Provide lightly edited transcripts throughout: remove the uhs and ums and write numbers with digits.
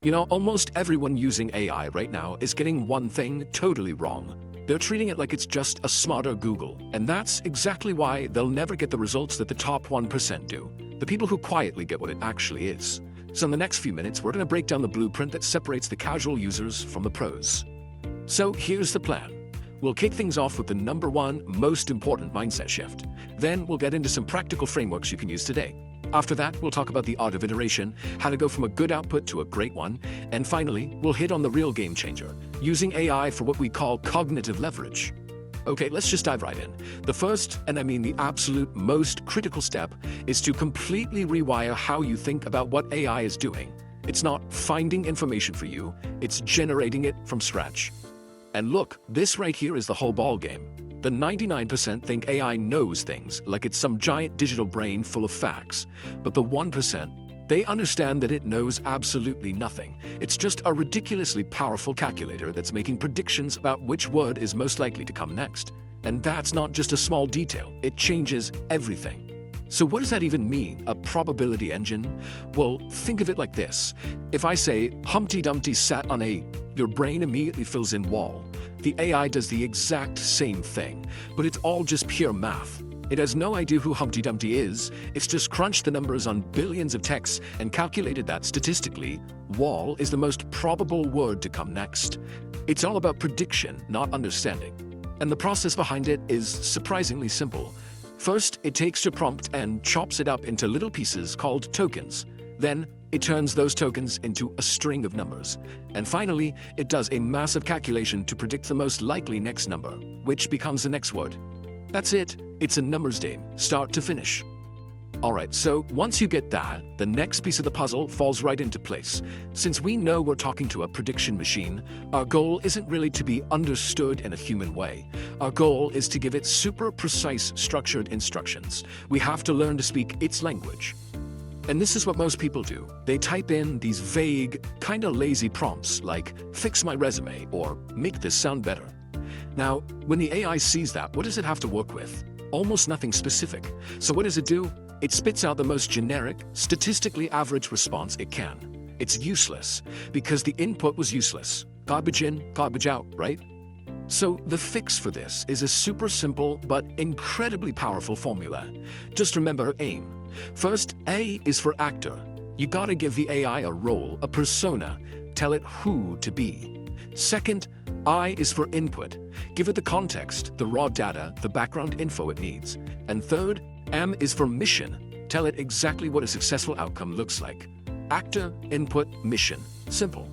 Almost everyone using AI right now is getting one thing totally wrong. They're treating it like it's just a smarter Google, and that's exactly why they'll never get the results that the top 1% do, the people who quietly get what it actually is. So in the next few minutes, we're going to break down the blueprint that separates the casual users from the pros. So here's the plan. We'll kick things off with the number one most important mindset shift. Then we'll get into some practical frameworks you can use today. After that, we'll talk about the art of iteration, how to go from a good output to a great one, and finally, we'll hit on the real game changer, using AI for what we call cognitive leverage. Okay, let's just dive right in. The first, and I mean the absolute most critical step, is to completely rewire how you think about what AI is doing. It's not finding information for you, it's generating it from scratch. And look, this right here is the whole ball game. The 99% think AI knows things, like it's some giant digital brain full of facts. But the 1%, they understand that it knows absolutely nothing. It's just a ridiculously powerful calculator that's making predictions about which word is most likely to come next. And that's not just a small detail, it changes everything. So what does that even mean, a probability engine? Well, think of it like this. If I say, Humpty Dumpty sat on a, your brain immediately fills in wall. The AI does the exact same thing, but it's all just pure math. It has no idea who Humpty Dumpty is, it's just crunched the numbers on billions of texts and calculated that statistically, wall is the most probable word to come next. It's all about prediction, not understanding. And the process behind it is surprisingly simple. First, it takes your prompt and chops it up into little pieces called tokens. Then, it turns those tokens into a string of numbers. And finally, it does a massive calculation to predict the most likely next number, which becomes the next word. That's it. It's a numbers game, start to finish. Alright, so once you get that, the next piece of the puzzle falls right into place. Since we know we're talking to a prediction machine, our goal isn't really to be understood in a human way. Our goal is to give it super precise, structured instructions. We have to learn to speak its language. And this is what most people do. They type in these vague, kinda lazy prompts like, fix my resume, or make this sound better. Now, when the AI sees that, what does it have to work with? Almost nothing specific. So what does it do? It spits out the most generic, statistically average response it can. It's useless, because the input was useless. Garbage in, garbage out, right? So the fix for this is a super simple but incredibly powerful formula. Just remember AIM. First, A is for actor. You gotta give the AI a role, a persona. Tell it who to be. Second, I is for input. Give it the context, the raw data, the background info it needs. And third, M is for mission. Tell it exactly what a successful outcome looks like. Actor, input, mission. Simple.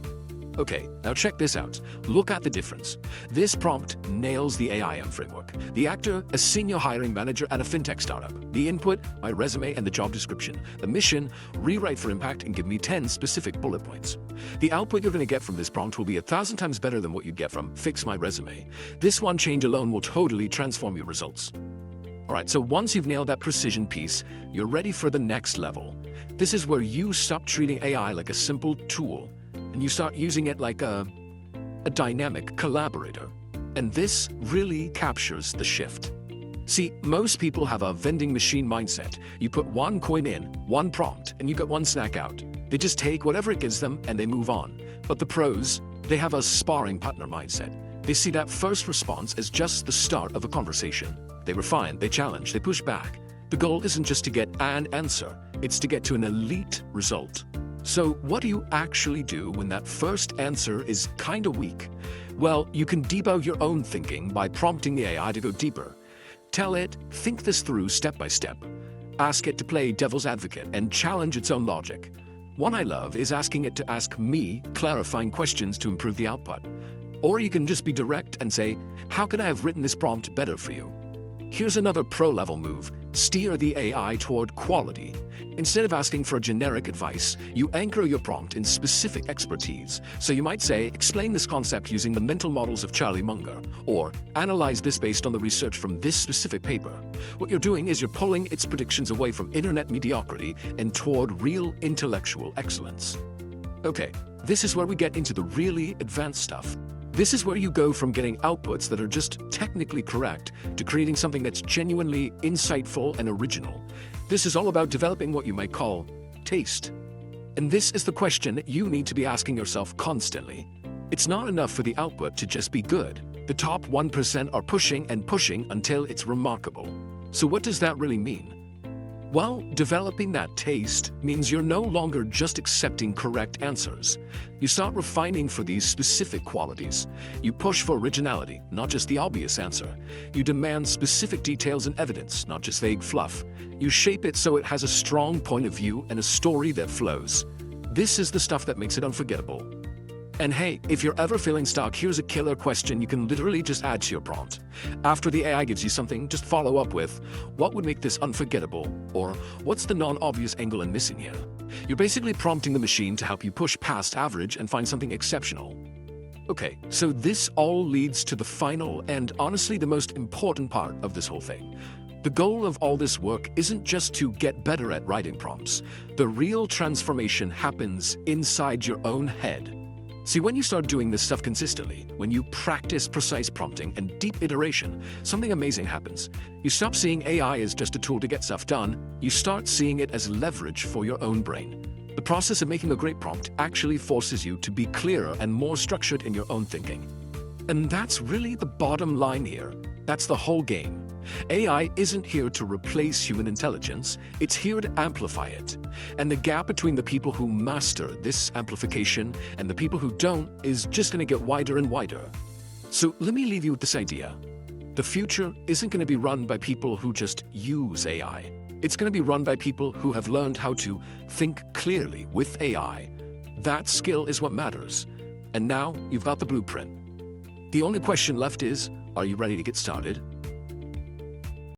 Okay, now check this out. Look at the difference. This prompt nails the AIM framework. The actor, a senior hiring manager at a fintech startup. The input, my resume and the job description. The mission, rewrite for impact and give me 10 specific bullet points. The output you're going to get from this prompt will be 1,000 times better than what you'd get from fix my resume. This one change alone will totally transform your results. Alright, so once you've nailed that precision piece, you're ready for the next level. This is where you stop treating AI like a simple tool, and you start using it like a dynamic collaborator. And this really captures the shift. See, most people have a vending machine mindset. You put one coin in, one prompt, and you get one snack out. They just take whatever it gives them and they move on. But the pros, they have a sparring partner mindset. They see that first response as just the start of a conversation. They refine, they challenge, they push back. The goal isn't just to get an answer, it's to get to an elite result. So what do you actually do when that first answer is kinda weak? Well, you can debug your own thinking by prompting the AI to go deeper. Tell it, think this through step by step. Ask it to play devil's advocate and challenge its own logic. One I love is asking it to ask me clarifying questions to improve the output. Or you can just be direct and say, how could I have written this prompt better for you? Here's another pro-level move. Steer the AI toward quality. Instead of asking for generic advice, you anchor your prompt in specific expertise. So you might say, explain this concept using the mental models of Charlie Munger, or analyze this based on the research from this specific paper. What you're doing is you're pulling its predictions away from internet mediocrity and toward real intellectual excellence. Okay, this is where we get into the really advanced stuff. This is where you go from getting outputs that are just technically correct to creating something that's genuinely insightful and original. This is all about developing what you might call taste. And this is the question you need to be asking yourself constantly. It's not enough for the output to just be good. The top 1% are pushing and pushing until it's remarkable. So what does that really mean? Well, developing that taste means you're no longer just accepting correct answers. You start refining for these specific qualities. You push for originality, not just the obvious answer. You demand specific details and evidence, not just vague fluff. You shape it so it has a strong point of view and a story that flows. This is the stuff that makes it unforgettable. And hey, if you're ever feeling stuck, here's a killer question you can literally just add to your prompt. After the AI gives you something, just follow up with, what would make this unforgettable? Or what's the non-obvious angle I'm missing here? You're basically prompting the machine to help you push past average and find something exceptional. Okay, so this all leads to the final and honestly the most important part of this whole thing. The goal of all this work isn't just to get better at writing prompts. The real transformation happens inside your own head. See, when you start doing this stuff consistently, when you practice precise prompting and deep iteration, something amazing happens. You stop seeing AI as just a tool to get stuff done, you start seeing it as leverage for your own brain. The process of making a great prompt actually forces you to be clearer and more structured in your own thinking. And that's really the bottom line here. That's the whole game. AI isn't here to replace human intelligence, it's here to amplify it. And the gap between the people who master this amplification and the people who don't is just going to get wider and wider. So let me leave you with this idea. The future isn't going to be run by people who just use AI. It's going to be run by people who have learned how to think clearly with AI. That skill is what matters. And now you've got the blueprint. The only question left is, are you ready to get started?